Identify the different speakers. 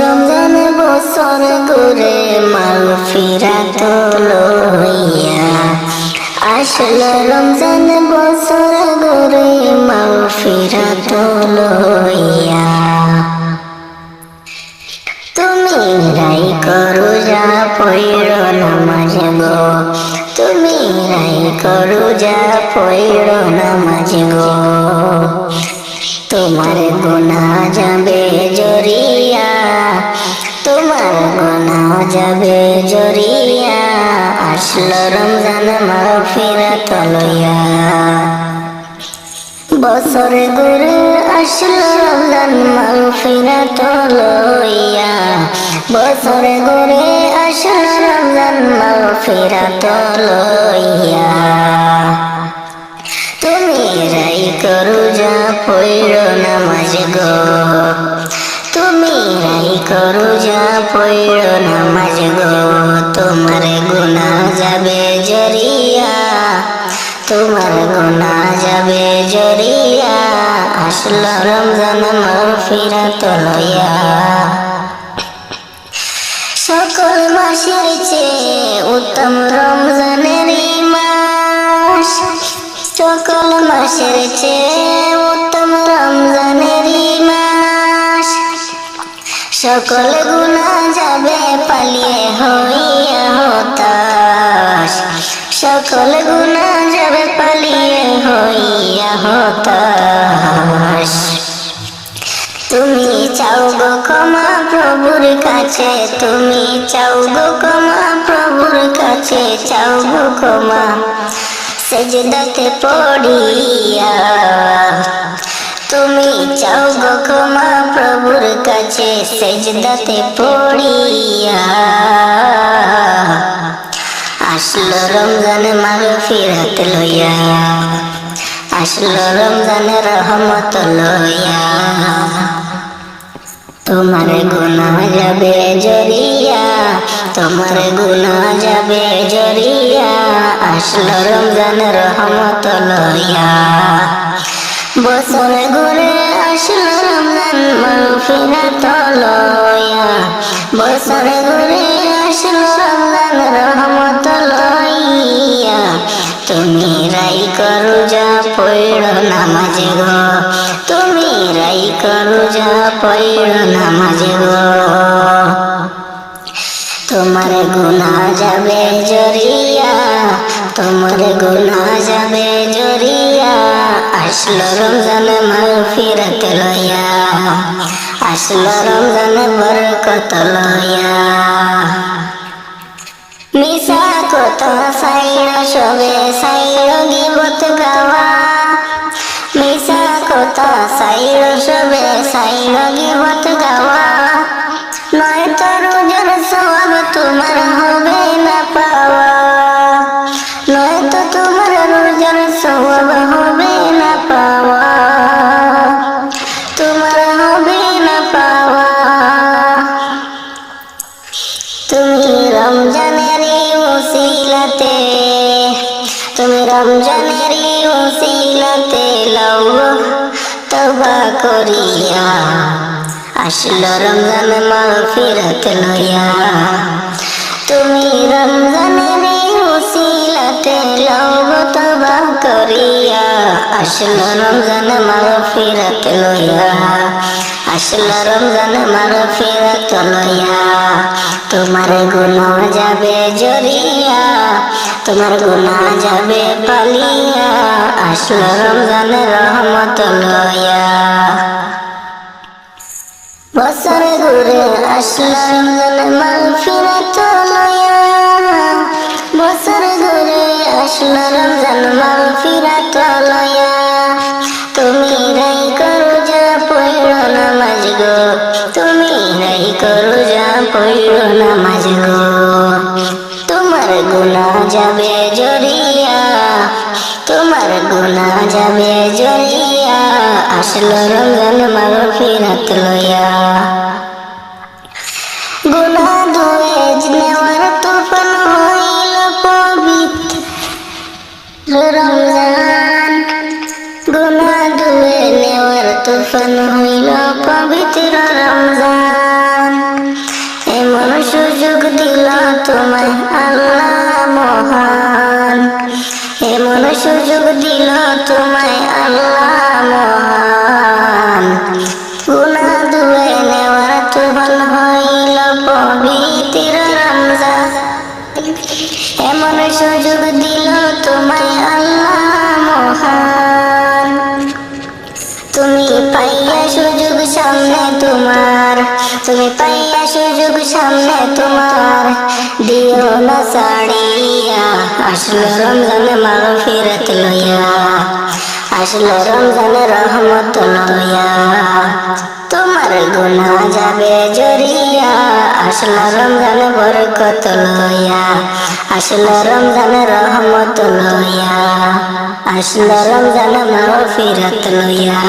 Speaker 1: রমজান বছর ঘুরে মাগফিরাত লইয়া। আসলো রমজান বছর ঘুরে মাগফিরাত লইয়া। তুমি রাইখো রোজা পইড়ো নামাজ গো, তুমি রাইখো রোজা পইড়ো নামাজ গো। তোমার গুনাহ যাবে জরিয়া, তোমার গুনাহ যাবে জরিয়া। আসলো রমজান মাগফিরাত লইয়া। বছরে ঘুরে আসলো রমজান মাগফিরাত লইয়া। বছরে ঘুরে আসলো রমজান মাগফিরাত লইয়া। তুমি রাইখো রোজা পইড়ো নামাজ গো, তুমি রাইখো রোজা পইড়ো নামাজ গো। তোমার গুনাহ যাবে জরিয়া, তোমার গুনাহ যাবে জরিয়া। আসলো রমজান মাগফিরাত লইয়া। সকল মাসের চেয়ে উত্তম রমজানেরই মাস, সকল মাসের চেয়ে উত্তম রমজানেরই মাস। সকল গুনাহ যাবে পালিয়ে হইয়া হতাশ, সকল গুনাহ যাবে পালিয়ে হইয়া হতাশ। তুমি চাও গো ক্ষমা প্রভুর কাছে, তুমি চাও গো ক্ষমা প্রভুর কাছে, চাও গো ক্ষমা সেজদাতে পড়িয়া। তুমি চাও গো ক্ষমা প্রভুর কাছে সেজদাতে পড়িয়া। আসলো রমজান মাগফিরাত লইয়া, আসলো রমজান রহমত লইয়া। তোমার গুনাহ যাবে জরিয়া, তোমার গুনাহ যাবে জরিয়া। আসলো রমজান রহমত লইয়া। বছরে ঘুরে আসলো রমজান মাগফিরাত লইয়া। বছরে ঘুরে আসলো রমজান রহমত লইয়া। তুমি রাইখো রোজা পইড়ো নামাজ গো, তুমি রাইখো রোজা পইড়ো নামাজ গো। তোমার গুনাহ যাবে জরিয়া, তোমার গুনাহ যাবে জরিয়া। আসলো রমজান মাগফিরাত লইয়া, আসলো রমজান বরকত লইয়া। মিশা কথা সাইড়া সবে সাইড়ো গীবত গাওয়া, মিশা কথা সাইড়ো সবে সাইড়ো গীবত গাওয়া। নয়তো রোজার সওয়াব তোমার হবে না পাওয়া, নয়তো তোমার রোজার সওয়াব হবে না পাওয়া, তোমার হবে না পাওয়া। তুমি রমজানেরই উসিলাতে, তুমি রমজানেরই উসিলাতে লও তওবা করিয়া। আসলো রমজান মাগফিরাত লইয়া। তুমি রমজানেরই উসিলাতে লও তওবা করিয়া। আসলো রমজান মাগফিরাত লইয়া, আসলো রমজান মাগফিরাত লইয়া। তোমার গুনাহ যাবে জরিয়া, তোমার গুনাহ যাবে পালিয়া। আসলো রমজান রহমত লইয়া। বছর ঘুরে আসলো রমজান মাগফিরাত লইয়া। বছর ঘুরে আসলো রমজান মাগফিরাত লইয়া। তুমি রাইখো রোজা পইড়ো নামাজ গো, তুমি রাইখো রোজা পইড়ো নামাজ গো। তোমার গুনাহ যাবে জরিয়া, তোমার গুনাহ যাবে জরিয়া। আসলো রমজান মাগফিরাত লইয়া। গুনাহ ধুয়ে নেওয়ার তুফান হইল পবিত্র রমজান, গুনাহ ধুয়ে নেওয়ার তুফান হইল পবিত্র রমজান। তোমায় আল্লাহ মহান, এমন সুযোগ দিল তোমায় আল্লাহ মহান। গুনাহ ধুয়ে নেওয়ার তুফান হইল পবিত্র রমজান, এমন সুযোগ দিল তোমায় আল্লাহ মহান। তুমি পাইয়া সুযোগ সামনে তোমার, তুমি পাইয়া সুযোগ সামনে তোমার, দিও না ছাড়িয়া। আসলো রমজান মাগফিরাত লইয়া, আসলো রমজান রহমত লইয়া, তোমার গুনাহ যাবে জরিয়া। আসলো রমজান বরকত লইয়া, আসলো রমজান রহমত লইয়া, আসলো রমজান মাগফিরাত লইয়া।